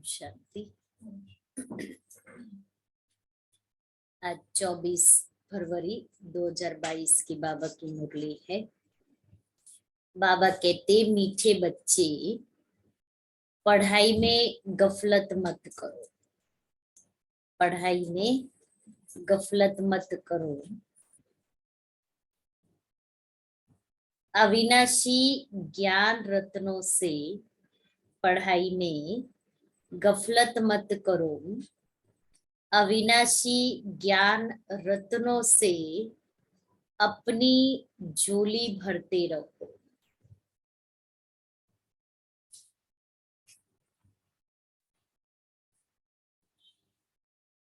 शांति। आज 24 फरवरी 2022 की बाबा की मुरली है। बाबा कहते, मीठे बच्चे पढ़ाई में गफलत मत करो, पढ़ाई में गफलत मत करो। अविनाशी ज्ञान रत्नों से पढ़ाई में गफलत मत करो। अविनाशी ज्ञान रत्नों से अपनी झोली भरते रहो।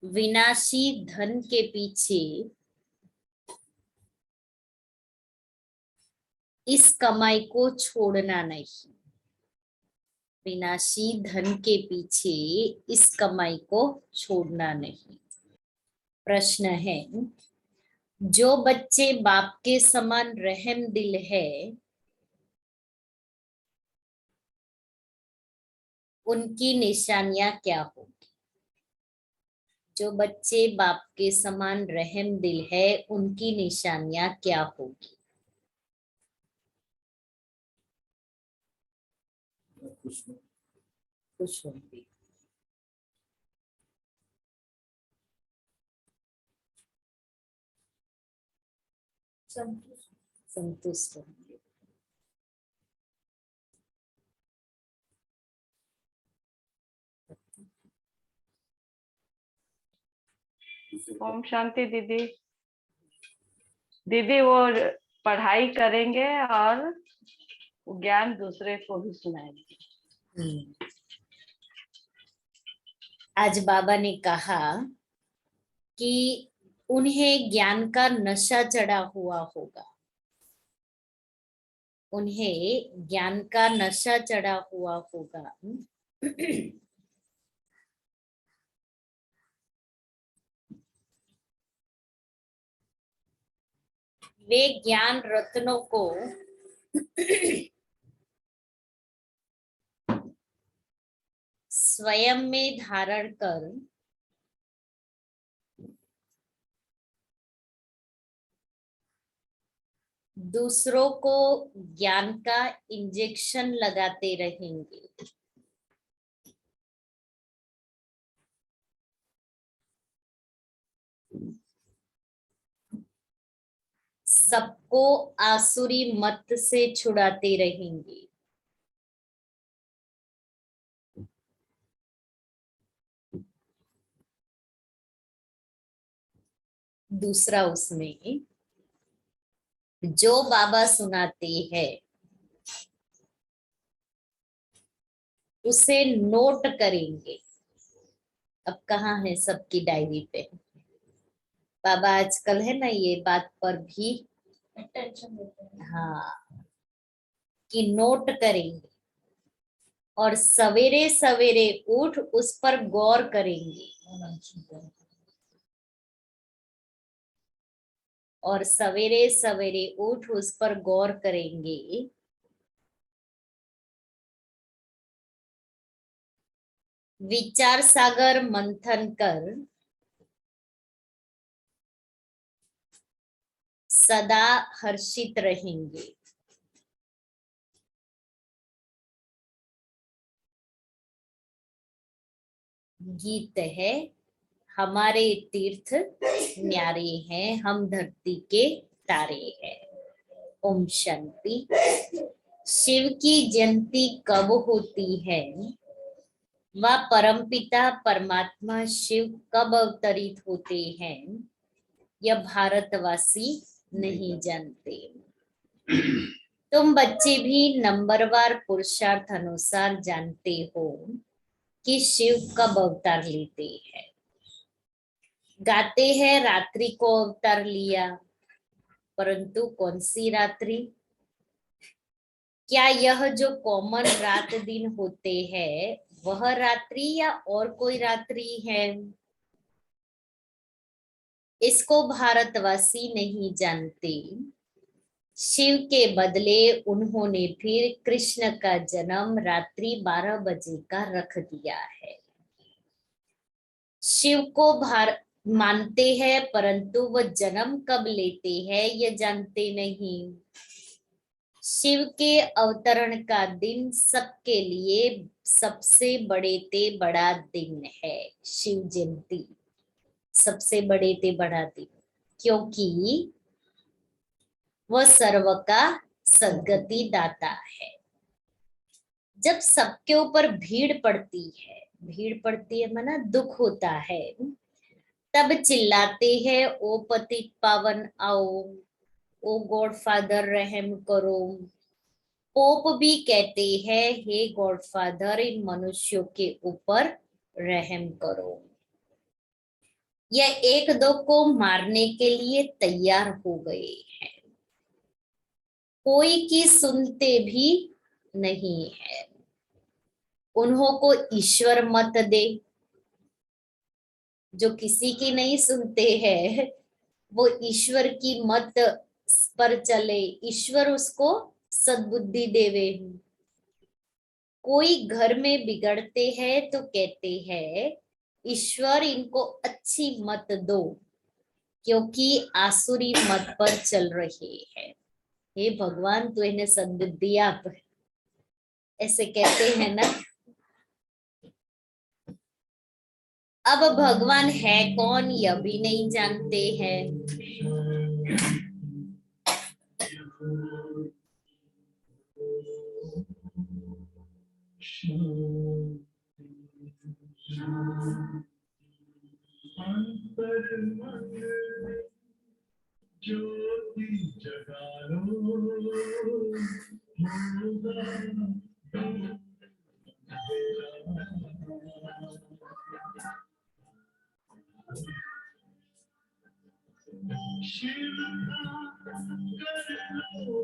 विनाशी धन के पीछे इस कमाई को छोड़ना नहीं। विनाशी धन के पीछे इस कमाई को छोड़ना नहीं। प्रश्न है, जो बच्चे बाप के समान रहम दिल है, उनकी निशानियां क्या होगी? जो बच्चे बाप के समान रहम दिल है, उनकी निशानियां क्या होगी? खुश होंगी। संतुष्ट होंगे। ओम शांति दीदी। दीदी वो पढ़ाई करेंगे और ज्ञान दूसरे को भी सुनाएंगे। आज बाबा ने कहा कि उन्हें ज्ञान का नशा चढ़ा हुआ होगा, उन्हें ज्ञान का नशा चढ़ा हुआ होगा। वे ज्ञान रत्नों को स्वयं में धारण कर दूसरों को ज्ञान का इंजेक्शन लगाते रहेंगे। सबको आसुरी मत से छुड़ाते रहेंगे। दूसरा, उसमें जो बाबा सुनाते हैं उसे नोट करेंगे। अब कहाँ है सबकी डायरी पे? बाबा आजकल है ना, ये बात पर भी टेंशन देते हैं। हाँ, कि नोट करेंगे और सवेरे सवेरे उठ उस पर गौर करेंगे। और सवेरे सवेरे उठ उस पर गौर करेंगे। विचार सागर मंथन कर सदा हर्षित रहेंगे। गीत है, हमारे तीर्थ न्यारे हैं, हम धरती के तारे हैं। ओम शांति। शिव की जयंती कब होती है? वह परमपिता परमात्मा शिव कब अवतरित होते हैं, यह भारतवासी नहीं जानते। तुम बच्चे भी नंबरवार पुरुषार्थ अनुसार जानते हो कि शिव कब अवतार लेते हैं। गाते हैं रात्रि को अवतार लिया, परंतु कौन सी रात्रि? क्या यह जो कॉमन रात दिन होते हैं वह रात्रि या और कोई रात्रि है? इसको भारतवासी नहीं जानते। शिव के बदले उन्होंने फिर कृष्ण का जन्म रात्रि 12 बजे का रख दिया है। शिव को भार मानते हैं, परंतु वह जन्म कब लेते हैं यह जानते नहीं। शिव के अवतरण का दिन सबके लिए सबसे बड़े ते बड़ा दिन है। शिव जयंती सबसे बड़े ते बड़ा दिन, क्योंकि वह सर्व का सद्गति दाता है। जब सबके ऊपर भीड़ पड़ती है माना दुख होता है, तब चिल्लाते हैं ओ पतित पावन आओ, ओ गॉड फादर रहम करो। पोप भी कहते हैं हे गॉड फादर इन मनुष्यों के ऊपर रहम करो। यह एक दो को मारने के लिए तैयार हो गए हैं, कोई की सुनते भी नहीं है। उन्हों को ईश्वर मत दे, जो किसी की नहीं सुनते हैं वो ईश्वर की मत पर चले, ईश्वर उसको सद्बुद्धि देवे। कोई घर में बिगड़ते हैं तो कहते हैं ईश्वर इनको अच्छी मत दो, क्योंकि आसुरी मत पर चल रहे हैं। हे भगवान तू इन्हें सद्बुद्धि आप, ऐसे कहते हैं ना। अब भगवान है कौन यह भी नहीं जानते हैं। ज्योति जगा लो, शिव का कर लो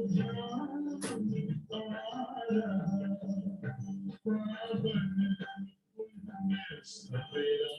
सवेरा।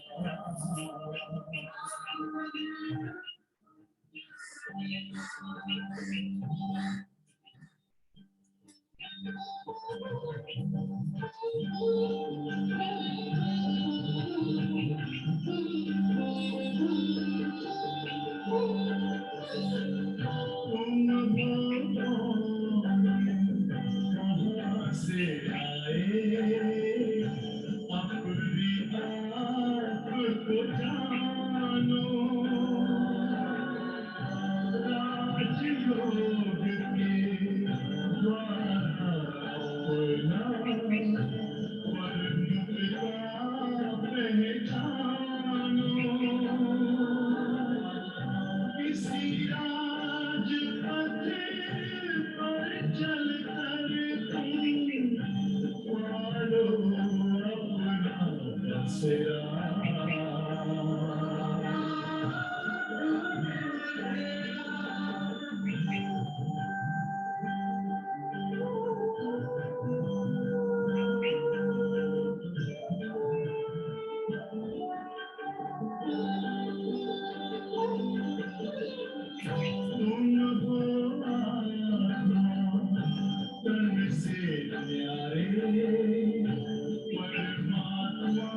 से आए अपनी आप को जानो, राजयोग के द्वारा अपना वर्ण का पहचानो। किसी राजपथ पर चल कर तुम पालो अपना बसेरा। तुम हो आत्मा तन से न्यारे, परमात्मा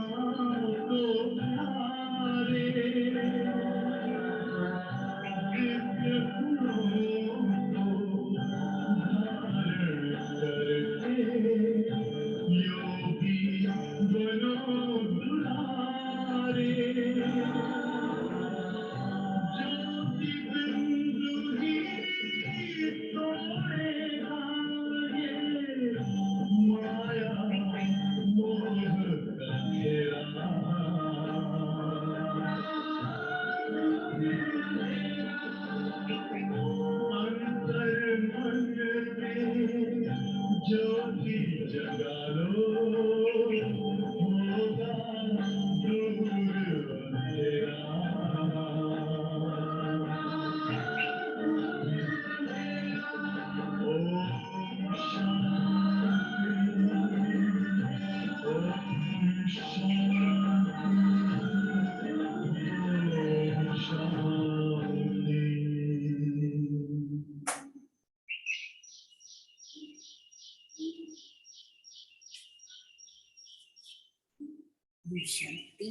शांति।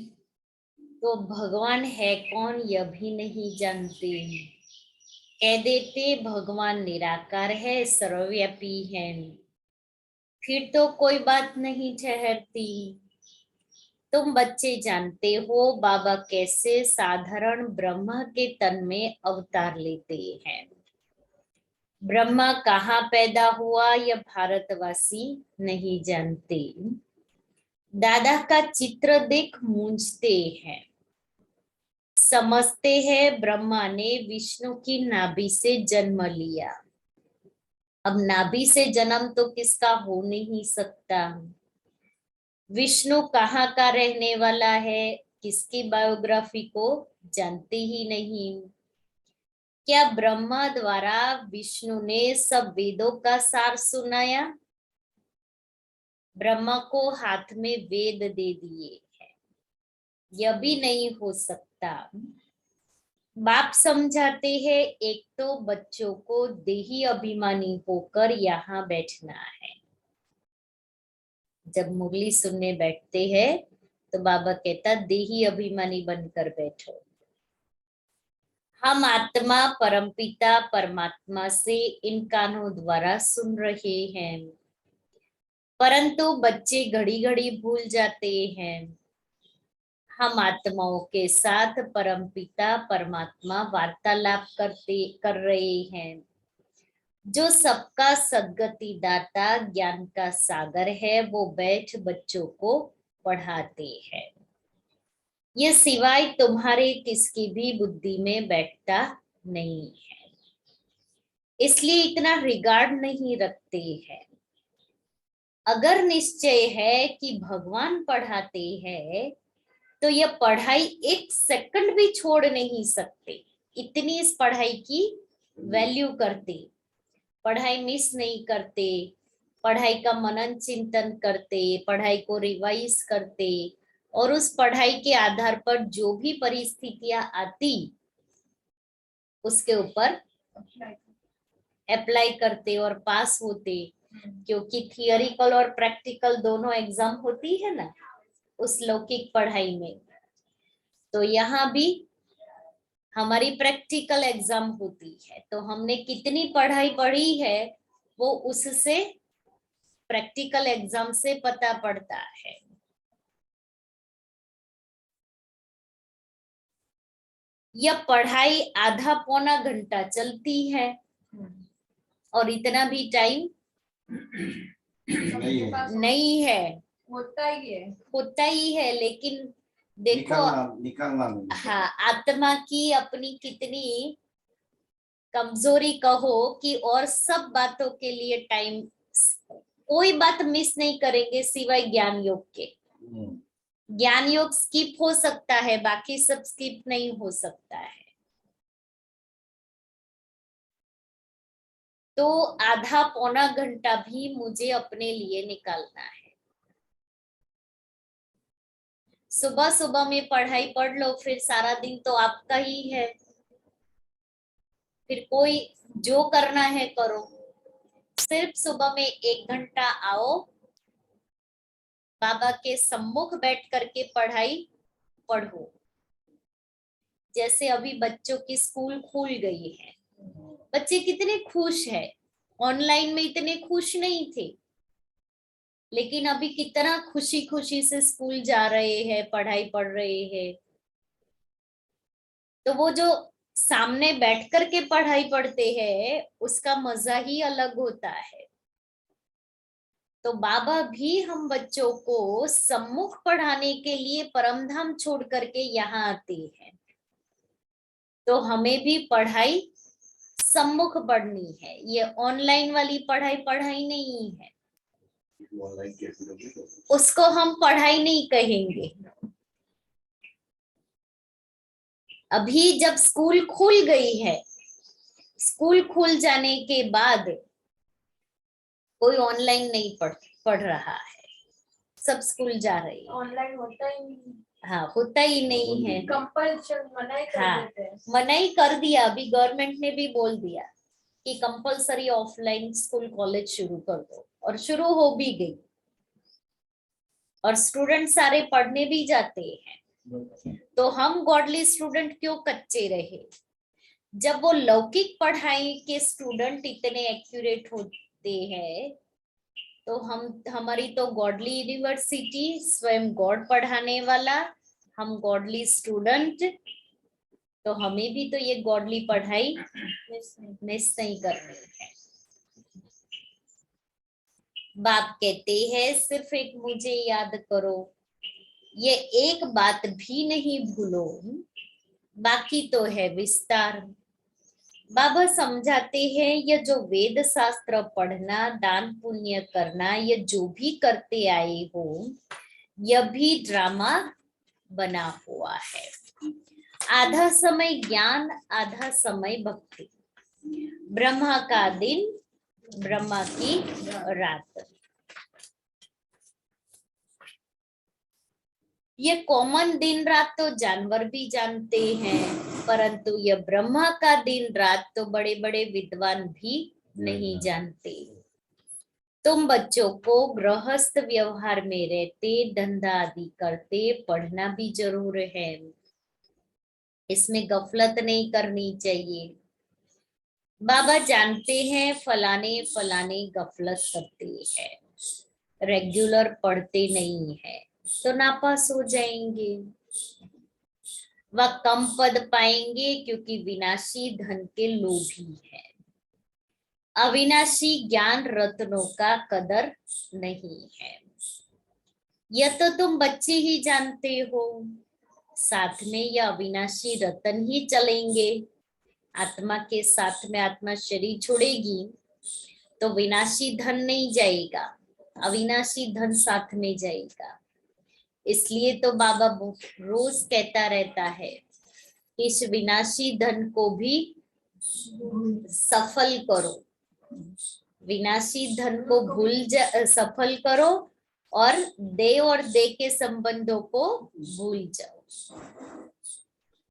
तो भगवान है कौन यह भी नहीं जानते, कह देते भगवान निराकार है, सर्वव्यापी है, फिर तो कोई बात नहीं ठहरती। तुम बच्चे जानते हो बाबा कैसे साधारण ब्रह्मा के तन में अवतार लेते हैं। ब्रह्मा कहाँ पैदा हुआ यह भारतवासी नहीं जानते। दादा का चित्र देख मूंझते हैं, समझते हैं ब्रह्मा ने विष्णु की नाभि से जन्म लिया। अब नाभि से जन्म तो किसका हो नहीं सकता। विष्णु कहाँ का रहने वाला है, किसकी बायोग्राफी को जानते ही नहीं। क्या ब्रह्मा द्वारा विष्णु ने सब वेदों का सार सुनाया। ब्रह्मा को हाथ में वेद दे दिए हैं, यह भी नहीं हो सकता। बाप समझाते हैं एक तो बच्चों को देही अभिमानी होकर यहाँ बैठना है। जब मुरली सुनने बैठते हैं तो बाबा कहता देही अभिमानी बनकर बैठो। हम आत्मा परमपिता परमात्मा से इन कानों द्वारा सुन रहे हैं, परंतु बच्चे घड़ी घड़ी भूल जाते हैं। हम आत्माओं के साथ परमपिता परमात्मा वार्तालाप कर रहे हैं, जो सबका सद्गति दाता ज्ञान का सागर है, वो बैठ बच्चों को पढ़ाते हैं। ये सिवाय तुम्हारे किसकी भी बुद्धि में बैठता नहीं है, इसलिए इतना रिगार्ड नहीं रखते हैं। अगर निश्चय है कि भगवान पढ़ाते हैं तो यह पढ़ाई एक सेकंड भी छोड़ नहीं सकते। इतनी इस पढ़ाई की वैल्यू करते, पढ़ाई मिस नहीं करते, पढ़ाई का मनन चिंतन करते, पढ़ाई को रिवाइज करते, और उस पढ़ाई के आधार पर जो भी परिस्थितियां आती उसके ऊपर अप्लाई करते और पास होते। क्योंकि थियोरिकल और प्रैक्टिकल दोनों एग्जाम होती है ना उस लौकिक पढ़ाई में, तो यहाँ भी हमारी प्रैक्टिकल एग्जाम होती है। तो हमने कितनी पढ़ाई पढ़ी है वो उससे प्रैक्टिकल एग्जाम से पता पड़ता है। यह पढ़ाई आधा पौना घंटा चलती है और इतना भी टाइम नहीं है। होता ही है लेकिन देखो निकालना हाँ, आत्मा की अपनी कितनी कमजोरी कहो कि और सब बातों के लिए टाइम, कोई बात मिस नहीं करेंगे सिवाय ज्ञान योग के। ज्ञान योग स्किप हो सकता है, बाकी सब स्किप नहीं हो सकता है। तो आधा पौना घंटा भी मुझे अपने लिए निकालना है। सुबह सुबह में पढ़ाई पढ़ लो, फिर सारा दिन तो आपका ही है, फिर कोई जो करना है करो। सिर्फ सुबह में 1 घंटा आओ, बाबा के सम्मुख बैठ करके पढ़ाई पढ़ो। जैसे अभी बच्चों की स्कूल खुल गई है, बच्चे कितने खुश है। ऑनलाइन में इतने खुश नहीं थे, लेकिन अभी कितना खुशी खुशी से स्कूल जा रहे हैं, पढ़ाई पढ़ रहे हैं। तो वो जो सामने बैठ करके पढ़ाई पढ़ते हैं उसका मजा ही अलग होता है। तो बाबा भी हम बच्चों को सम्मुख पढ़ाने के लिए परमधाम छोड़ करके यहाँ आते हैं। तो हमें भी पढ़ाई सम्मुख पढ़नी है, ये ऑनलाइन वाली पढ़ाई पढ़ाई नहीं है, उसको हम पढ़ाई नहीं कहेंगे। अभी जब स्कूल खुल गई है, स्कूल खुल जाने के बाद कोई ऑनलाइन नहीं पढ़ रहा है, सब स्कूल जा रहे हैं। ऑनलाइन होता ही नहीं। हाँ, होता ही नहीं है, कंपल्शन मनाही कर देते हैं। मनाही कर दिया। अभी गवर्नमेंट ने भी बोल दिया कि कंपलसरी ऑफलाइन स्कूल कॉलेज शुरू कर दो, और शुरू हो भी गई। और स्टूडेंट सारे पढ़ने भी जाते हैं, तो हम गॉडली स्टूडेंट क्यों कच्चे रहे? जब वो लौकिक पढ़ाई के स्टूडेंट इतने एक्यूरेट होते हैं, तो हमारी तो गॉडली यूनिवर्सिटी, स्वयं गॉड पढ़ाने वाला, हम गॉडली स्टूडेंट, तो हमें भी तो ये गॉडली पढ़ाई मिस नहीं करनी है। बाप कहते हैं सिर्फ एक मुझे याद करो, ये एक बात भी नहीं भूलो, बाकी तो है विस्तार। बाबा समझाते हैं ये जो वेद शास्त्र पढ़ना, दान पुण्य करना, ये जो भी करते आए हो, यह भी ड्रामा बना हुआ है। आधा समय ज्ञान, आधा समय भक्ति, ब्रह्मा का दिन, ब्रह्मा की रात। ये कॉमन दिन रात तो जानवर भी जानते हैं, परंतु यह ब्रह्मा का दिन रात तो बड़े बड़े विद्वान भी नहीं जानते। तुम बच्चों को गृहस्थ व्यवहार में रहते, धंधा आदि करते, पढ़ना भी जरूर है, इसमें गफलत नहीं करनी चाहिए। बाबा जानते हैं फलाने फलाने गफलत करते हैं, रेगुलर पढ़ते नहीं है, तो नापास हो जाएंगे, वह कम पद पाएंगे क्योंकि विनाशी धन के लोभी है। अविनाशी ज्ञान रत्नों का कदर नहीं है। यह तो तुम बच्चे ही जानते हो, साथ में यह अविनाशी रतन ही चलेंगे। आत्मा के साथ में आत्मा शरीर छोड़ेगी तो विनाशी धन नहीं जाएगा, अविनाशी धन साथ में जाएगा। इसलिए तो बाबा रोज कहता रहता है, इस विनाशी धन को भी सफल करो, विनाशी धन को सफल करो, और दे के संबंधों को भूल जाओ।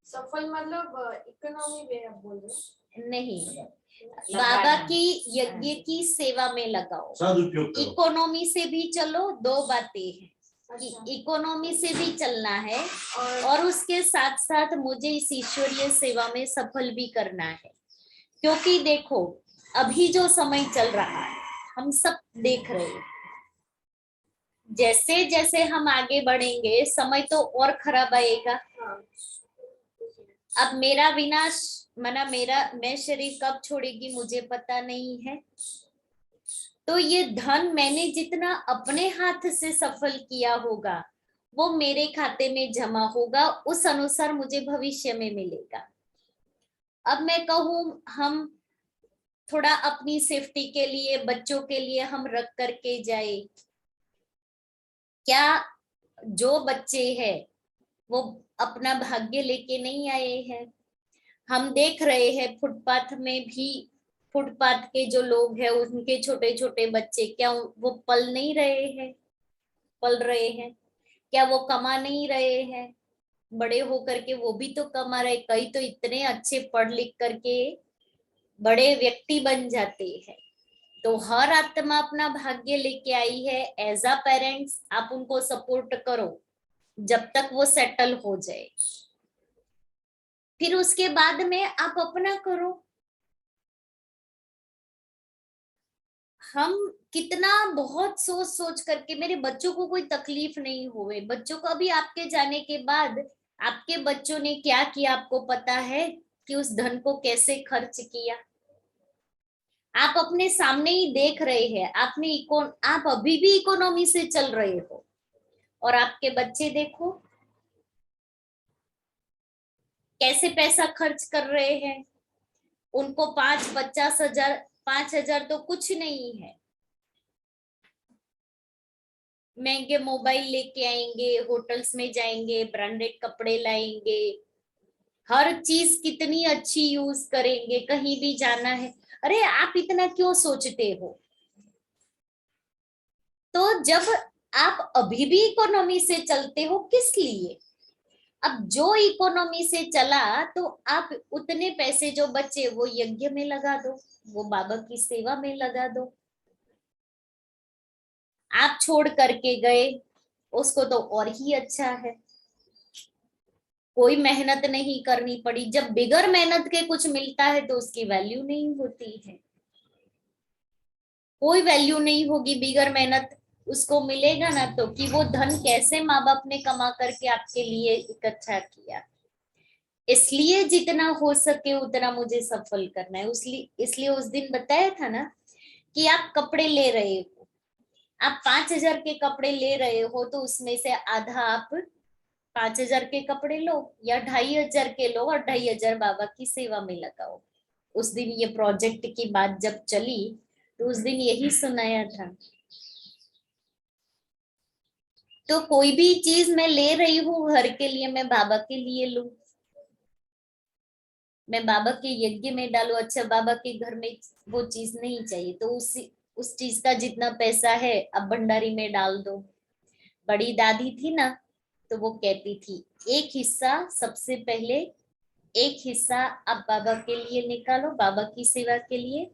सफल मतलब इकोनॉमी में आप बोल रहे नहीं, बाबा की यज्ञ की सेवा में लगाओ। इकोनॉमी से भी चलो, दो बातें हैं। इकोनॉमी से भी चलना है और उसके साथ साथ मुझे इस ईश्वरीय सेवा में सफल भी करना है। क्योंकि देखो अभी जो समय चल रहा है हम सब देख रहे हैं, जैसे जैसे हम आगे बढ़ेंगे समय तो और खराब आएगा। अब मेरा विनाश मना मैं शरीर कब छोड़ेगी मुझे पता नहीं है, तो ये धन मैंने जितना अपने हाथ से सफल किया होगा वो मेरे खाते में जमा होगा, उस अनुसार मुझे भविष्य में मिलेगा। अब मैं कहूँ हम थोड़ा अपनी सेफ्टी के लिए, बच्चों के लिए हम रख करके जाए, क्या जो बच्चे हैं वो अपना भाग्य लेके नहीं आए हैं? हम देख रहे हैं फुटपाथ में भी, फुटपाथ के जो लोग हैं उनके छोटे छोटे बच्चे, क्या वो पल नहीं रहे हैं? पल रहे हैं क्या? वो कमा नहीं रहे हैं? बड़े होकर के वो भी तो कमा रहे, कई तो इतने अच्छे पढ़ लिख करके बड़े व्यक्ति बन जाते हैं। तो हर आत्मा अपना भाग्य लेके आई है। एज अ पेरेंट्स आप उनको सपोर्ट करो जब तक वो सेटल हो जाए, फिर उसके बाद में आप अपना करो। हम कितना बहुत सोच सोच करके, मेरे बच्चों को कोई तकलीफ नहीं हुए, बच्चों को अभी आपके जाने के बाद आपके बच्चों ने क्या किया आपको पता है कि उस धन को कैसे खर्च किया? आप अपने सामने ही देख रहे हैं। आप अभी भी इकोनॉमी से चल रहे हो और आपके बच्चे देखो कैसे पैसा खर्च कर रहे हैं। उनको 50,000 5,000 तो कुछ नहीं है, महंगे मोबाइल लेके आएंगे, होटल्स में जाएंगे, ब्रांडेड कपड़े लाएंगे, हर चीज कितनी अच्छी यूज करेंगे, कहीं भी जाना है। अरे आप इतना क्यों सोचते हो? तो जब आप अभी भी इकोनॉमी से चलते हो किस लिए? अब जो इकोनॉमी से चला तो आप उतने पैसे जो बचे वो यज्ञ में लगा दो, वो बाबा की सेवा में लगा दो। आप छोड़ करके गए, उसको तो और ही अच्छा है, कोई मेहनत नहीं करनी पड़ी। जब बिगर मेहनत के कुछ मिलता है तो उसकी वैल्यू नहीं होती है, कोई वैल्यू नहीं होगी बिगर मेहनत। उसको मिलेगा ना तो कि वो धन कैसे माँ बाप ने कमा करके आपके लिए इकट्ठा किया। इसलिए जितना हो सके उतना मुझे सफल करना है। इसलिए उस दिन बताया था ना कि आप कपड़े ले रहे हो, आप 5,000 के कपड़े ले रहे हो तो उसमें से आधा आप 5,000 के कपड़े लो या 2,500 के लो और 2,500 बाबा की सेवा में लगाओ। उस दिन ये प्रोजेक्ट की बात जब चली तो उस दिन यही सुनाया था। तो कोई भी चीज मैं ले रही हूँ घर के लिए, मैं बाबा के लिए लूं, मैं बाबा के यज्ञ में डालू। अच्छा बाबा के घर में वो चीज नहीं चाहिए तो उस चीज का जितना पैसा है अब भंडारी में डाल दो। बड़ी दादी थी ना तो वो कहती थी एक हिस्सा सबसे पहले, एक हिस्सा आप बाबा के लिए निकालो, बाबा की सेवा के लिए,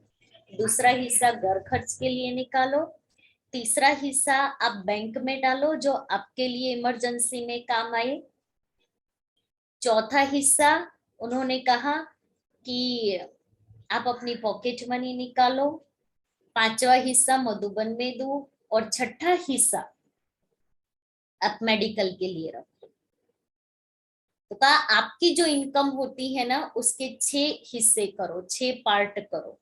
दूसरा हिस्सा घर खर्च के लिए निकालो, तीसरा हिस्सा आप बैंक में डालो जो आपके लिए इमरजेंसी में काम आए, चौथा हिस्सा उन्होंने कहा कि आप अपनी पॉकेट मनी निकालो, पांचवा हिस्सा मधुबन में दो और छठा हिस्सा आप मेडिकल के लिए रखो। तो कहा आपकी जो इनकम होती है ना उसके 6 हिस्से करो, 6 पार्ट करो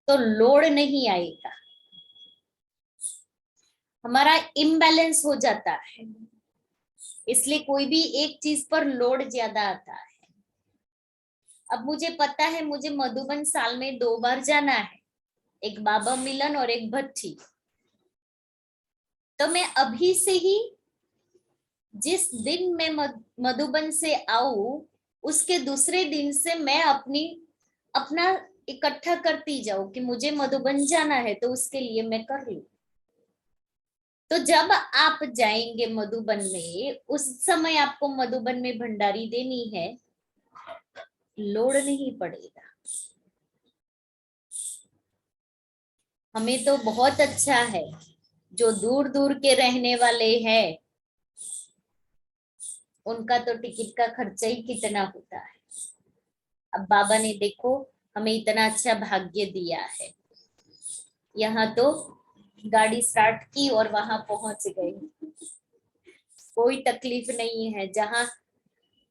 तो लोड नहीं आएगा, हमारा इम्बैलेंस हो जाता है। इसलिए कोई भी एक चीज पर लोड ज्यादा आता है। अब मुझे पता है मुझे मधुबन साल में 2 बार जाना है, एक बाबा मिलन और एक भट्टी। तो मैं अभी से ही जिस दिन मैं मधुबन से आऊं उसके दूसरे दिन से मैं अपना इकट्ठा करती जाऊं कि मुझे मधुबन जाना है तो उसके लिए मैं कर लूं। तो जब आप जाएंगे मधुबन में उस समय आपको मधुबन में भंडारी देनी है, लोड नहीं पड़ेगा। हमें तो बहुत अच्छा है, जो दूर दूर के रहने वाले हैं उनका तो टिकट का खर्चा ही कितना होता है। अब बाबा ने देखो हमें इतना अच्छा भाग्य दिया है, यहाँ तो गाड़ी स्टार्ट की और वहां पहुंच गए, कोई तकलीफ नहीं है। जहां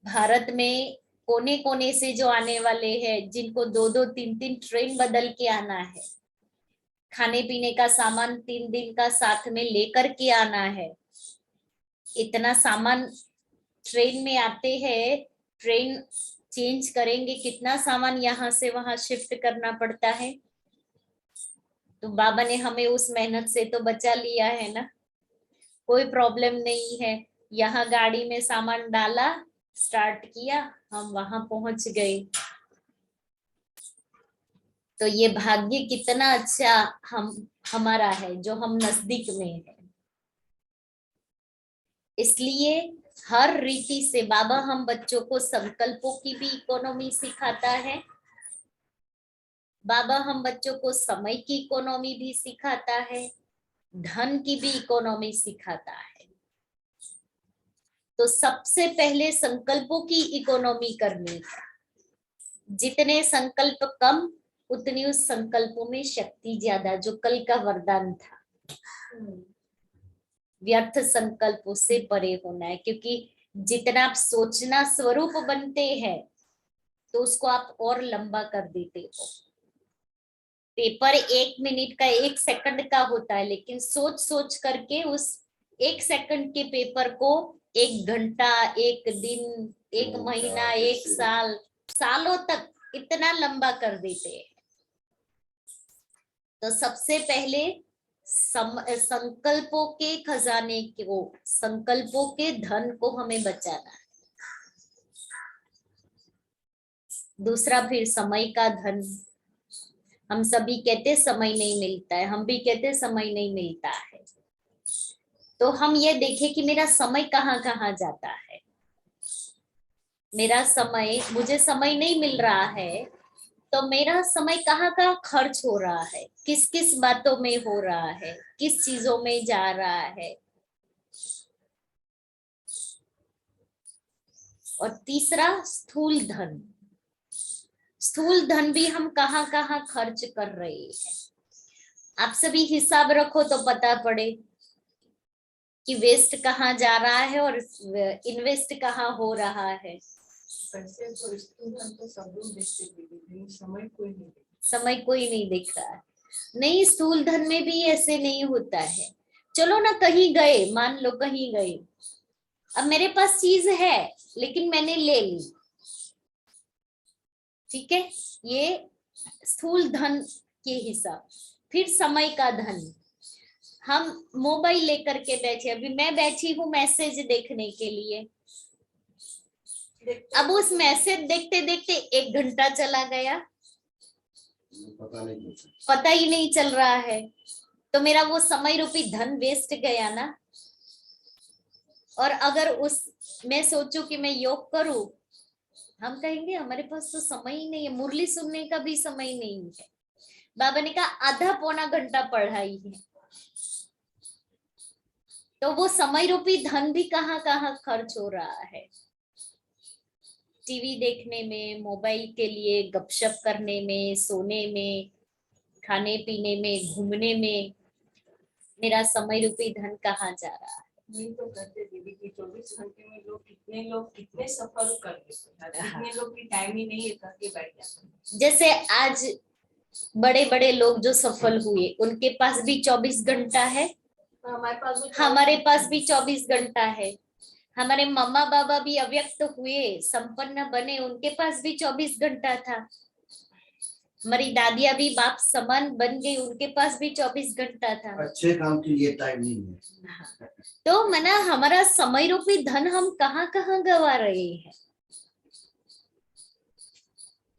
भारत में कोने कोने से जो आने वाले हैं जिनको 2-2 3-3 ट्रेन बदल के आना है, खाने पीने का सामान 3 दिन का साथ में लेकर के आना है, इतना सामान ट्रेन में आते हैं, ट्रेन चेंज करेंगे, कितना सामान यहाँ से वहां शिफ्ट करना पड़ता है। तो बाबा ने हमें उस मेहनत से तो बचा लिया है ना, कोई प्रॉब्लम नहीं है। यहाँ गाड़ी में सामान डाला, स्टार्ट किया, हम वहां पहुंच गए। तो ये भाग्य कितना अच्छा हमारा है जो हम नजदीक में है। इसलिए हर रीति से बाबा हम बच्चों को संकल्पों की भी इकोनॉमी सिखाता है, बाबा हम बच्चों को समय की इकोनॉमी भी सिखाता है, धन की भी इकोनॉमी सिखाता है। तो सबसे पहले संकल्पों की इकोनॉमी करनी है। जितने संकल्प कम उतनी उस संकल्पों में शक्ति ज्यादा, जो कल का वरदान था। व्यर्थ संकल्पों से परे होना है, क्योंकि जितना आप सोचना स्वरूप बनते हैं तो उसको आप और लंबा कर देते हो। पेपर 1 मिनट का 1 सेकंड का होता है, लेकिन सोच सोच करके उस 1 सेकंड के पेपर को 1 घंटा, 1 दिन, 1 महीना, 1 साल, सालों तक इतना लंबा कर देते हैं। तो सबसे पहले संकल्पों के खजाने को, संकल्पों के धन को हमें बचाना है। दूसरा फिर समय का धन। हम सभी कहते समय नहीं मिलता है, हम भी कहते समय नहीं मिलता है। तो हम ये देखें कि मेरा समय कहाँ कहाँ जाता है। मेरा समय, मुझे समय नहीं मिल रहा है तो मेरा समय कहाँ कहाँ खर्च हो रहा है, किस किस बातों में हो रहा है, किस चीजों में जा रहा है। और तीसरा स्थूल धन। स्थूल धन भी हम कहाँ कहाँ खर्च कर रहे हैं। आप सभी हिसाब रखो तो पता पड़े कि वेस्ट कहाँ जा रहा है और इन्वेस्ट कहाँ हो रहा है। पैसे तो स्थूल तो सब लोग देखते हैं, लेकिन समय कोई नहीं देखता। समय कोई नहीं देख रहा है। नहीं, स्थूल धन में भी ऐसे नहीं होता है। चलो ना, कहीं गए, मान लो कहीं गए, अब मेरे पास चीज है लेकिन मैंने ले ली, ठीक है, ये स्थूल धन के हिसाब। फिर समय का धन, हम मोबाइल लेकर के बैठे, अभी मैं बैठी हूँ मैसेज देखने के लिए, अब उस मैसेज देखते देखते 1 घंटा चला गया, पता ही नहीं चल रहा है, तो मेरा वो समय रूपी धन वेस्ट गया ना। और अगर उस मैं सोचूं कि मैं योग करूं, हम कहेंगे हमारे पास तो समय ही नहीं है, मुरली सुनने का भी समय नहीं है। बाबा ने कहा आधा पौना घंटा पढ़ाई है, तो वो समय रूपी धन भी कहाँ कहाँ खर्च हो रहा है। टीवी देखने में, मोबाइल के लिए गपशप करने में, सोने में, खाने पीने में, घूमने में, मेरा समय रूपी धन कहाँ जा रहा है। नहीं तो कहते दीदी कि 24 घंटे में लोग कितने सफर कर लेते हैं, कितने लोग की टाइम ही नहीं है करके बैठ जाते हैं। जैसे आज बड़े बड़े लोग जो सफल हुए, उनके पास भी 24 घंटा है, हमारे पास भी 24 घंटा है। हमारे मम्मा बाबा भी अव्यक्त हुए, संपन्न बने, उनके पास भी 24 घंटा था। हमारी दादियां भी बाप समान बन गई, उनके पास भी 24 घंटा था। अच्छे काम के लिए टाइम नहीं है। तो मना हमारा समय रूपी धन हम कहाँ कहाँ गवा रहे हैं।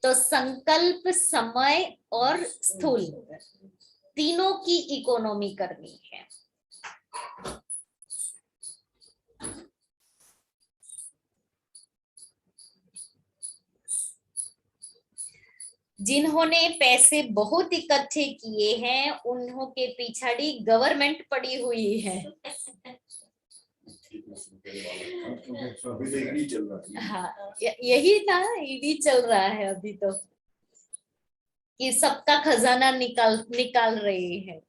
तो संकल्प, समय और स्थूल, तीनों की इकोनॉमी करनी है। जिन्होंने पैसे बहुत इकट्ठे किए हैं, उन्हों के पिछाड़ी गवर्नमेंट पड़ी हुई है। हाँ, यही ना, ईडी चल रहा है अभी तो, कि सबका खजाना निकाल रहे हैं।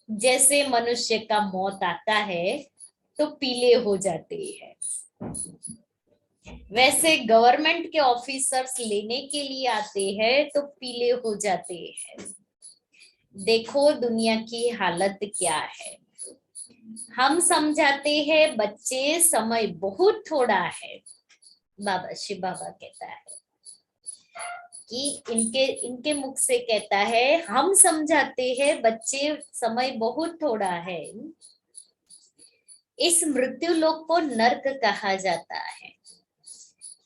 जैसे मनुष्य का मौत आता है तो पीले हो जाते हैं, वैसे गवर्नमेंट के ऑफिसर्स लेने के लिए आते हैं तो पीले हो जाते हैं। देखो दुनिया की हालत क्या है। हम समझाते हैं बच्चे समय बहुत थोड़ा है, बाबा शिव बाबा कहता है कि इनके मुख से कहता है, हम समझाते हैं बच्चे समय बहुत थोड़ा है। इस मृत्यु लोक को नर्क कहा जाता है।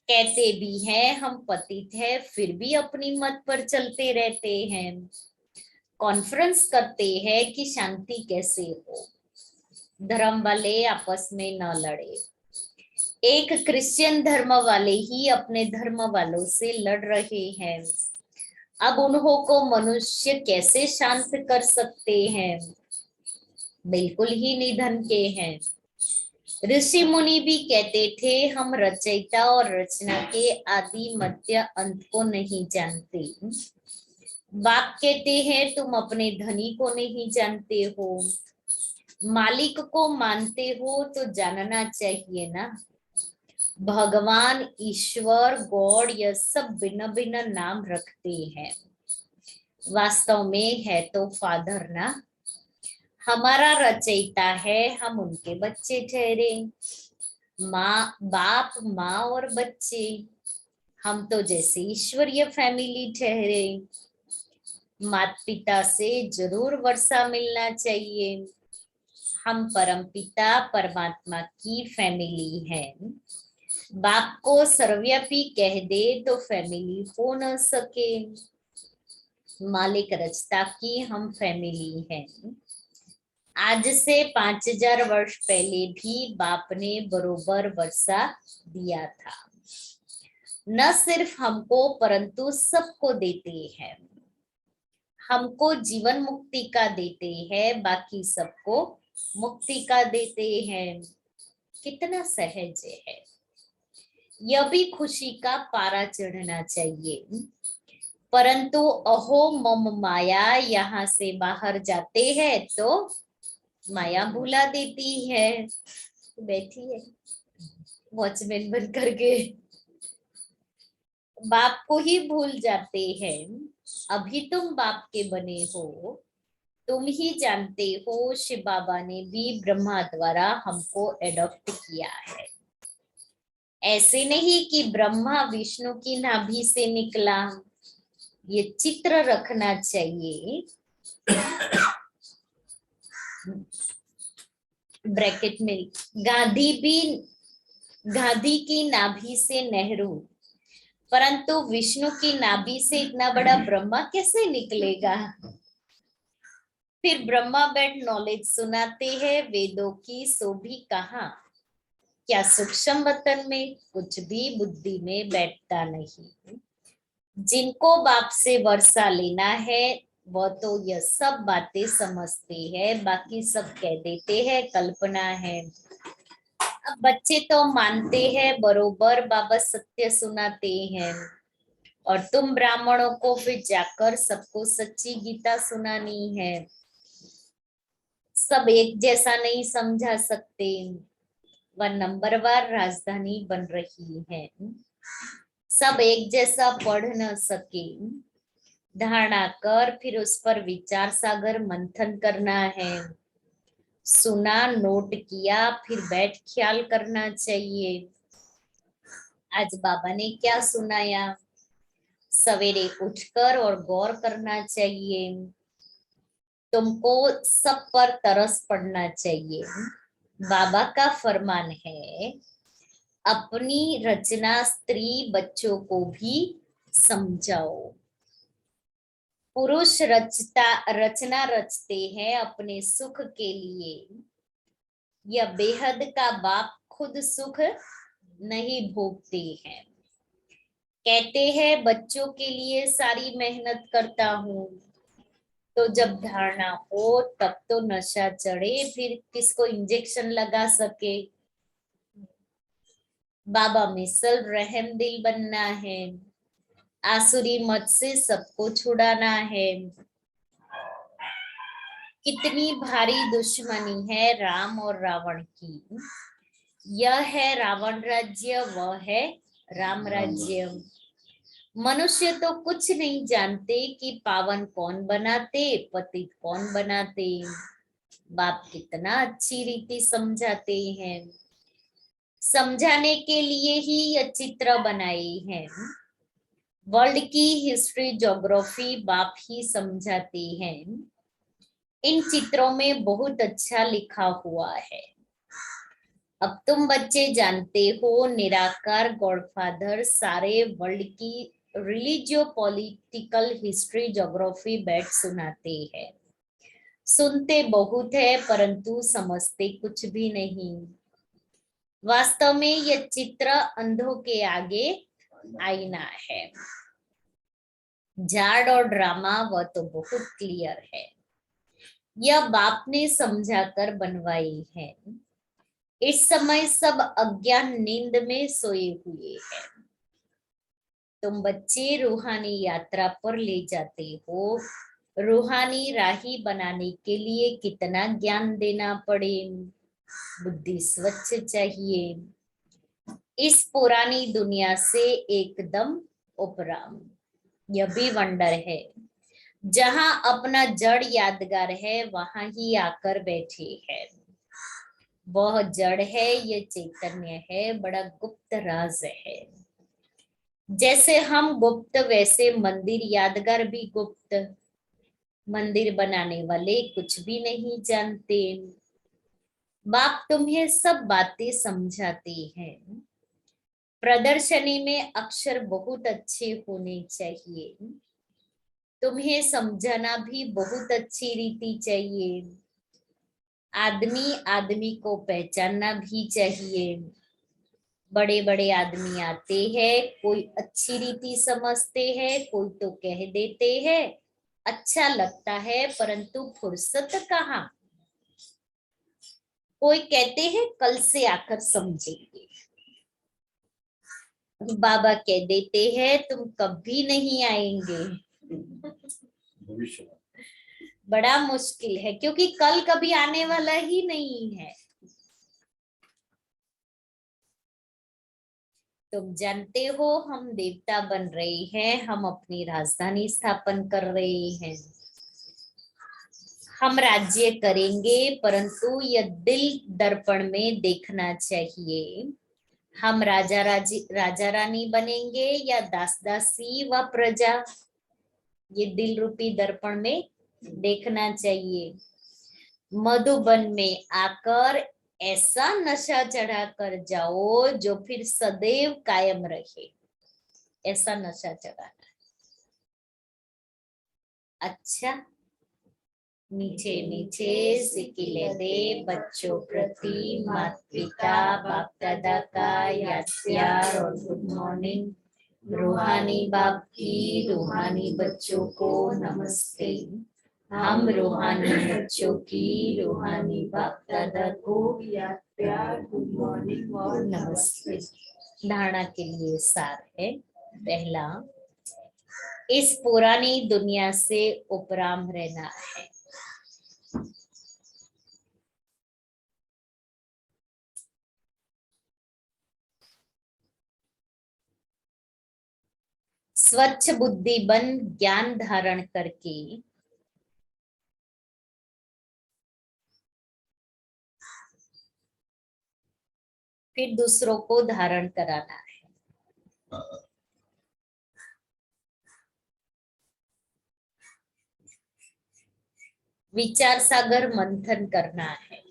कहते भी हैं हम पतित है, फिर भी अपनी मत पर चलते रहते हैं। कॉन्फ्रेंस करते हैं कि शांति कैसे हो, धर्म वाले आपस में न लड़े। एक क्रिश्चियन धर्म वाले ही अपने धर्म वालों से लड़ रहे हैं। अब उन्हों को मनुष्य कैसे शांत कर सकते हैं, बिल्कुल ही निधन के हैं। ऋषि मुनि भी कहते थे हम रचयिता और रचना के आदि मध्य अंत को नहीं जानते। बाप कहते हैं तुम अपने धनी को नहीं जानते हो, मालिक को मानते हो तो जानना चाहिए ना। भगवान, ईश्वर, गॉड, यह सब भिन्न भिन्न नाम रखते हैं, वास्तव में है तो फादर ना। हमारा रचयिता है, हम उनके बच्चे ठहरे। माँ बाप, माँ और बच्चे, हम तो जैसे ईश्वरीय फैमिली ठहरे। माता पिता से जरूर वर्षा मिलना चाहिए। हम परम पिता परमात्मा की फैमिली है। बाप को सर्वव्यापी कह दे तो फैमिली हो न सके। मालिक रचता की हम फैमिली है। आज से 5000 वर्ष पहले भी बाप ने बरोबर वर्षा दिया था। न सिर्फ हमको परंतु सबको देते हैं। हमको जीवन मुक्ति का देते हैं, बाकी सबको मुक्ति का देते हैं। कितना सहज है। यह भी खुशी का पारा चढ़ना चाहिए। परंतु अहो मम माया, यहाँ से बाहर जाते हैं तो माया भुला देती है। बैठी है वॉचमैन बन करके, बाप को ही भूल जाते हैं। अभी तुम बाप के बने हो, तुम ही जानते हो शिव बाबा ने भी ब्रह्मा द्वारा हमको एडॉप्ट किया है। ऐसे नहीं कि ब्रह्मा विष्णु की नाभि से निकला। ये चित्र रखना चाहिए। ब्रैकेट में गांधी की नाभि से नेहरू, परंतु विष्णु की नाभि से इतना बड़ा ब्रह्मा कैसे निकलेगा। फिर ब्रह्मा बैठ नॉलेज सुनाते हैं वेदों की, सो भी कहा क्या सूक्ष्म वतन में कुछ भी बुद्धि में बैठता नहीं। जिनको बाप से वर्षा लेना है वो तो यह सब बातें समझते हैं, बाकी सब कह देते हैं कल्पना है। अब बच्चे तो मानते हैं बरोबर, बाबा सत्य सुनाते हैं, और तुम ब्राह्मणों को फिर जाकर सबको सच्ची गीता सुनानी है। सब एक जैसा नहीं समझा सकते, वह नंबरवार राजधानी बन रही है। सब एक जैसा पढ़ न सके, धारणा कर फिर उस पर विचार सागर मंथन करना है। सुना, नोट किया, फिर बैठ ख्याल करना चाहिए। आज बाबा ने क्या सुनाया, सवेरे उठकर और गौर करना चाहिए। तुमको सब पर तरस पड़ना चाहिए। बाबा का फरमान है, अपनी रचना स्त्री बच्चों को भी समझाओ। पुरुष रचना रचते हैं अपने सुख के लिए। यह बेहद का बाप खुद सुख नहीं भोगते हैं। कहते हैं बच्चों के लिए सारी मेहनत करता हूँ, तो जब धारणा हो तब तो नशा चढ़े, फिर किसको इंजेक्शन लगा सके। बाबा मिसल रहम दिल बनना है, आसुरी मत से सबको छुड़ाना है। कितनी भारी दुश्मनी है राम और रावण की। यह है रावण राज्य, वह है राम राज्य। मनुष्य तो कुछ नहीं जानते कि पावन कौन बनाते, पतित कौन बनाते। बाप कितना अच्छी रीति समझाते हैं। समझाने के लिए ही यह चित्र बनाए हैं। वर्ल्ड की हिस्ट्री ज्योग्राफी बाप ही समझाते हैं। इन चित्रों में बहुत अच्छा लिखा हुआ है। अब तुम बच्चे जानते हो निराकार गॉडफादर सारे वर्ल्ड की रिलीजियो पॉलिटिकल हिस्ट्री ज्योग्राफी बैठ सुनाते हैं। सुनते बहुत है परंतु समझते कुछ भी नहीं। वास्तव में यह चित्र अंधों के आगे आईना है। झाड़ और ड्रामा वह तो बहुत क्लियर है। यह बाप ने समझाकर बनवाई है। इस समय सब अज्ञान नींद में सोए हुए हैं। तुम बच्चे रूहानी यात्रा पर ले जाते हो। रूहानी राही बनाने के लिए कितना ज्ञान देना पड़े। बुद्धि स्वच्छ चाहिए। इस पुरानी दुनिया से एकदम उपराम। यह भी वंडर है। जहां अपना जड़ यादगार है वहां ही आकर बैठे हैं। वह जड़ है, ये चैतन्य है, बड़ा गुप्त राज है। जैसे हम गुप्त वैसे मंदिर यादगार भी गुप्त। मंदिर बनाने वाले कुछ भी नहीं जानते। बाप तुम्हें सब बातें समझाते हैं। प्रदर्शनी में अक्षर बहुत अच्छे होने चाहिए। तुम्हें समझाना भी बहुत अच्छी रीति चाहिए। आदमी आदमी को पहचानना भी चाहिए। बड़े बड़े आदमी आते हैं, कोई अच्छी रीति समझते हैं, कोई तो कह देते हैं, अच्छा लगता है परंतु फुर्सत कहाँ। कोई कहते हैं कल से आकर समझेंगे। बाबा कह देते हैं तुम कभी नहीं आएंगे। भविष्य में। बड़ा मुश्किल है क्योंकि कल कभी आने वाला ही नहीं है। तुम जानते हो हम देवता बन रहे हैं, हम अपनी राजधानी स्थापन कर रहे हैं, हम राज्य करेंगे, परंतु यह दिल दर्पण में देखना चाहिए। हम राजा रानी बनेंगे या दास दासी व प्रजा, ये दिल रूपी दर्पण में देखना चाहिए। मधुबन में आकर ऐसा नशा चढ़ा कर जाओ जो फिर सदैव कायम रहे, ऐसा नशा चढ़ाना। अच्छा, नीचे नीचे सिकिले दे बच्चों प्रति माता पिता बाप दादा का याद प्यार और गुड मॉर्निंग। रूहानी बाप की रूहानी बच्चों को नमस्ते। हम रूहानी बच्चों की रूहानी बाप दादा को याद प्यार गुड मॉर्निंग और नमस्ते। धारणा के लिए सार है। पहला, इस पुरानी दुनिया से उपराम रहना है। स्वच्छ बुद्धि बन ज्ञान धारण करके फिर दूसरों को धारण कराना है। विचार सागर मंथन करना है।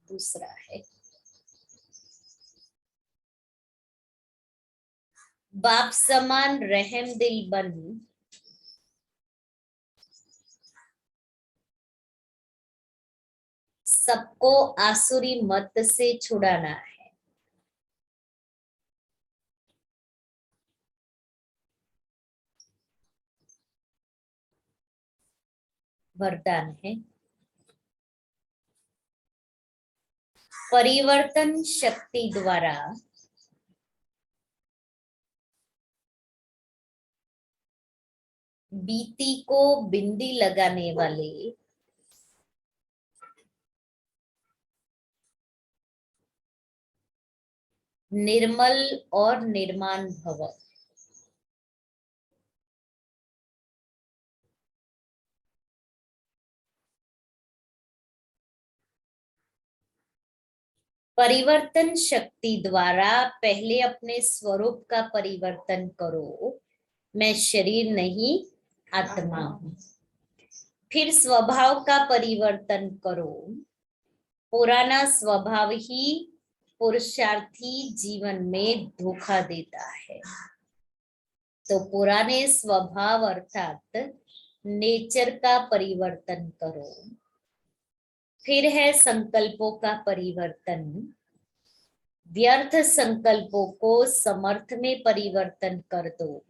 दूसरा है बाप समान रहम दिल बन सबको आसुरी मत से छुड़ाना है। वरदान है परिवर्तन शक्ति द्वारा बीती को बिंदी लगाने वाले निर्मल और निर्माण भव। परिवर्तन शक्ति द्वारा पहले अपने स्वरूप का परिवर्तन करो। मैं शरीर नहीं आत्मा हूं। फिर स्वभाव का परिवर्तन करो। पुराना स्वभाव ही पुरुषार्थी जीवन में धोखा देता है। तो पुराने स्वभाव अर्थात नेचर का परिवर्तन करो। फिर है संकल्पों का परिवर्तन। व्यर्थ संकल्पों को समर्थ में परिवर्तन कर दो।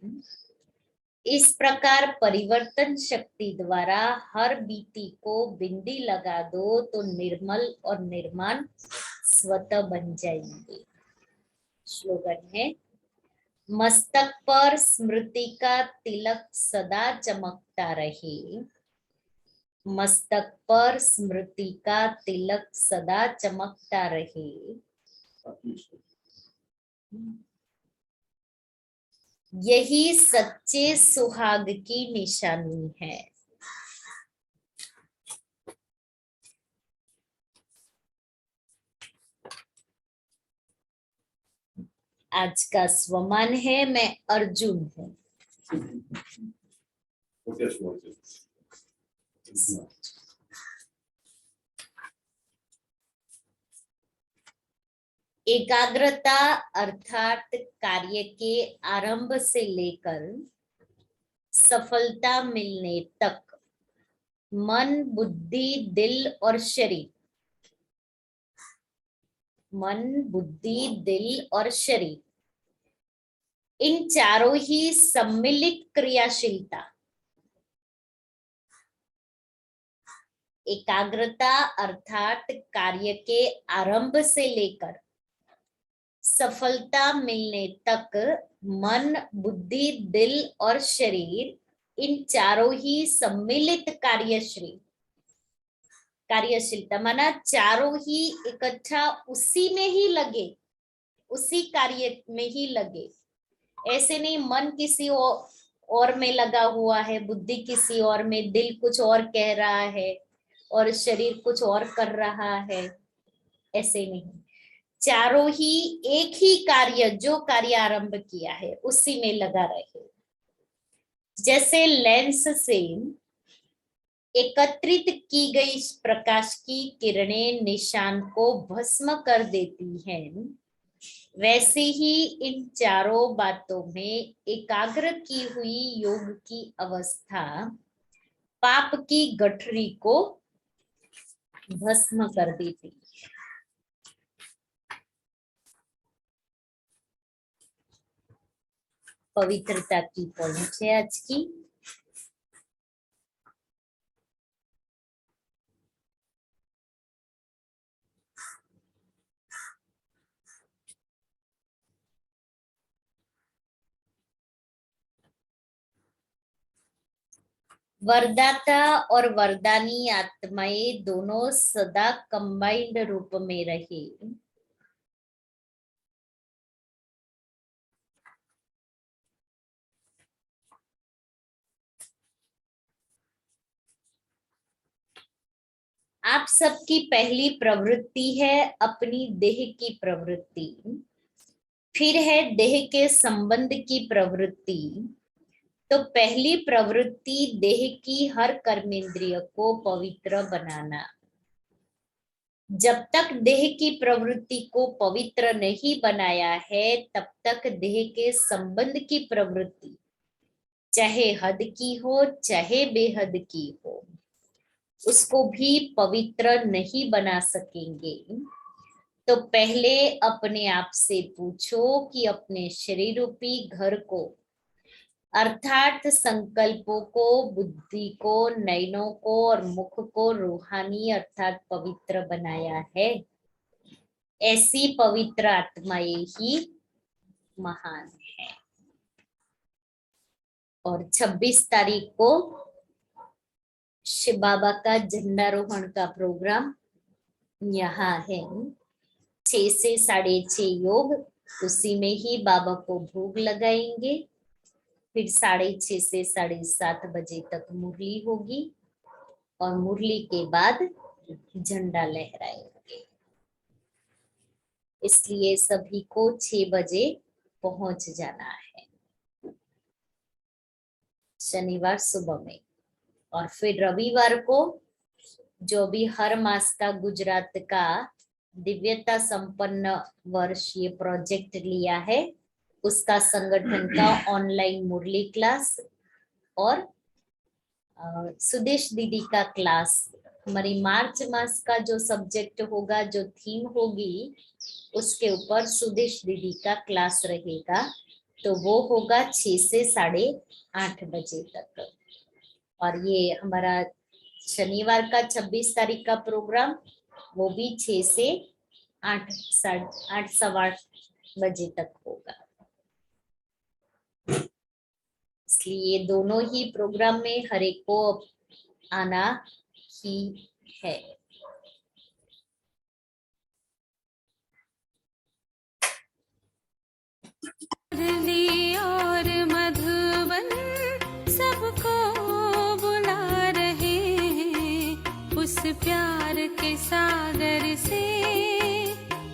इस प्रकार परिवर्तन शक्ति द्वारा हर बीती को बिंदी लगा दो तो निर्मल और निर्माण स्वतः बन जाएंगे। श्लोगन है मस्तक पर स्मृति का तिलक सदा चमकता रहे। मस्तक पर स्मृति का तिलक सदा चमकता रहे। यही सच्चे सुहाग की निशानी है। आज का स्वमान है मैं अर्जुन हूँ। एकाग्रता अर्थात कार्य के आरंभ से लेकर सफलता मिलने तक मन बुद्धि दिल और शरीर, मन बुद्धि दिल और शरीर, इन चारों ही सम्मिलित क्रियाशीलता एकाग्रता अर्थात कार्य के आरंभ से लेकर सफलता मिलने तक मन, बुद्धि, दिल और शरीर इन चारों ही सम्मिलित कार्यशीलता माना चारों ही इकट्ठा उसी में ही लगे, उसी कार्य में ही लगे। ऐसे नहीं मन किसी और में लगा हुआ है, बुद्धि किसी और में, दिल कुछ और कह रहा है और शरीर कुछ और कर रहा है, ऐसे नहीं। चारों ही एक ही कार्य, जो कार्य आरंभ किया है उसी में लगा रहे। जैसे लेंस से एकत्रित की गई प्रकाश की किरणें निशान को भस्म कर देती हैं, वैसे ही इन चारों बातों में एकाग्र की हुई योग की अवस्था पाप की गठरी को भस्म कर देती। पवित्रता की पॉइंट है आज की। वरदाता और वरदानी आत्माएं दोनों सदा कंबाइंड रूप में रहे। आप सबकी पहली प्रवृत्ति है अपनी देह की प्रवृत्ति, फिर है देह के संबंध की प्रवृत्ति। तो पहली प्रवृत्ति देह की हर कर्मेंद्रिय को पवित्र बनाना। जब तक देह की प्रवृत्ति को पवित्र नहीं बनाया है तब तक देह के संबंध की प्रवृत्ति चाहे हद की हो चाहे बेहद की हो उसको भी पवित्र नहीं बना सकेंगे। तो पहले अपने आप से पूछो कि अपने शरीर रूपी घर को अर्थात संकल्पों को, बुद्धि को, नयनों को और मुख को रूहानी अर्थात पवित्र बनाया है। ऐसी पवित्र आत्माएं ही महान है। और 26 तारीख को शिव बाबा का झंडारोहण का प्रोग्राम यहाँ है। 6 से 6:30 योग, उसी में ही बाबा को भोग लगाएंगे। फिर 6:30 से 7:30 बजे तक मुरली होगी और मुरली के बाद झंडा लहराएंगे। इसलिए सभी को 6 बजे पहुंच जाना है शनिवार सुबह में। और फिर रविवार को जो भी हर मास का गुजरात का दिव्यता संपन्न वर्ष ये प्रोजेक्ट लिया है उसका संगठन का ऑनलाइन मुरली क्लास और सुदेश दीदी का क्लास, हमारी मार्च मास का जो सब्जेक्ट होगा, जो थीम होगी उसके ऊपर सुदेश दीदी का क्लास रहेगा। तो वो होगा 6 से 8:30 बजे तक। और ये हमारा शनिवार का 26 तारीख का प्रोग्राम वो भी 6 से 8, 8, 8:15 बजे तक होगा। इसलिए दोनों ही प्रोग्राम में हर एक को आना ही है। और मधुबन सबको बुला रहे हैं, उस प्यार के सागर से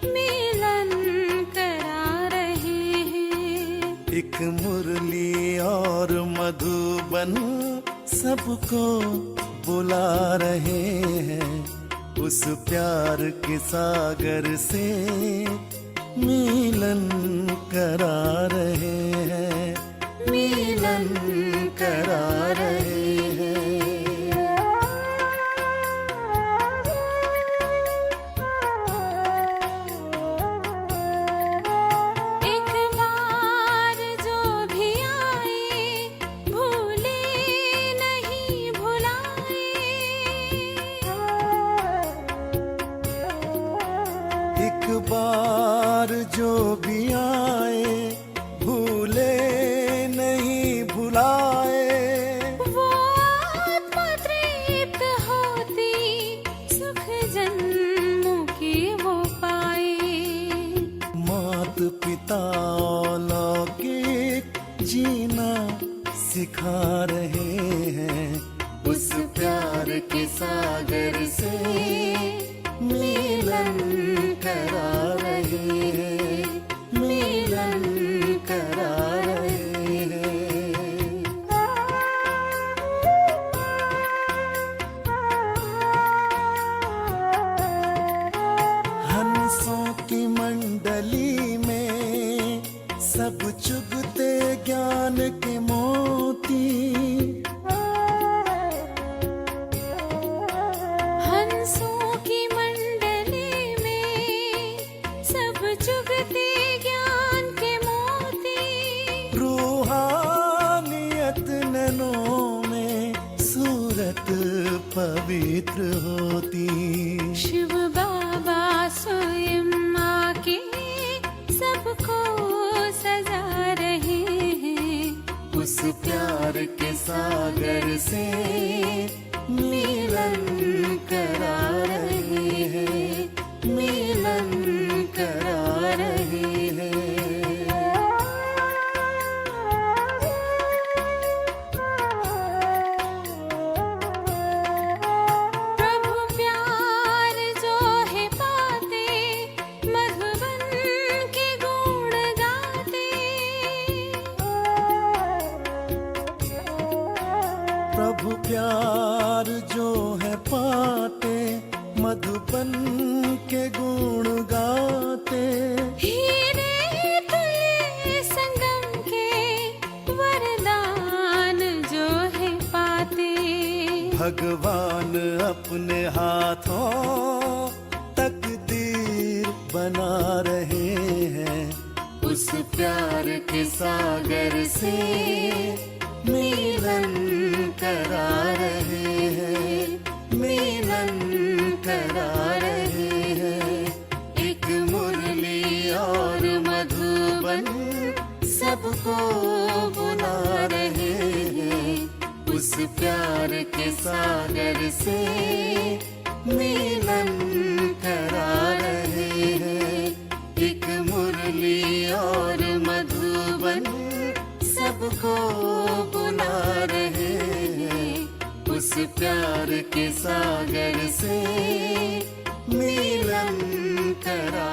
मिलन करा रहे हैं। एक मुरली और मधुबन सबको बुला रहे हैं, उस प्यार के सागर से मिलन करा रहे हैं, मिलन करा रहे हैं। एक बार जो भी आए भूले नहीं भुलाए, बार जो भी आए भूले नहीं भुलाए। वो आत्मा तृप्त होती सुख जन्मों की वो पाए। मात पिता अलौकिक जीना सिखा रहे हैं, उस प्यार के सागर से मिलन करा रहे हैं, मिलन करा रहे हैं। हंसों की मंडली में सब चुगते ज्ञान के मोती। हंसों की मंडली में सब चुगते ज्ञान के मोती। रूहानियत नैनों में सूरत पवित्र होती। शिव बाबा स्वयं आके सबको सजा रहे हैं। उस प्यार के सागर से मिलन करा रहे हैं, मिलन करा रहे हैं। प्रभु प्यार जो है पाते मधुबन के गुण गाते। प्रभु प्यार जो है पाते मधुबन के गुण गाते। हीरे तुल्य संगम के वरदान जो है पाते। भगवान अपने हाथों तकदीर बना रहे हैं, उस प्यार के सागर से मिलन करा रहे हैं, मिलन करा रहे हैं। एक मुरली और मधुबन सबको बुला रहे हैं, उस प्यार के सागर से मिलन करा रहे हैं। एक मुरली और मधुबन सबको बुला रहे हैं, उस प्यार के सागर से मिलन करा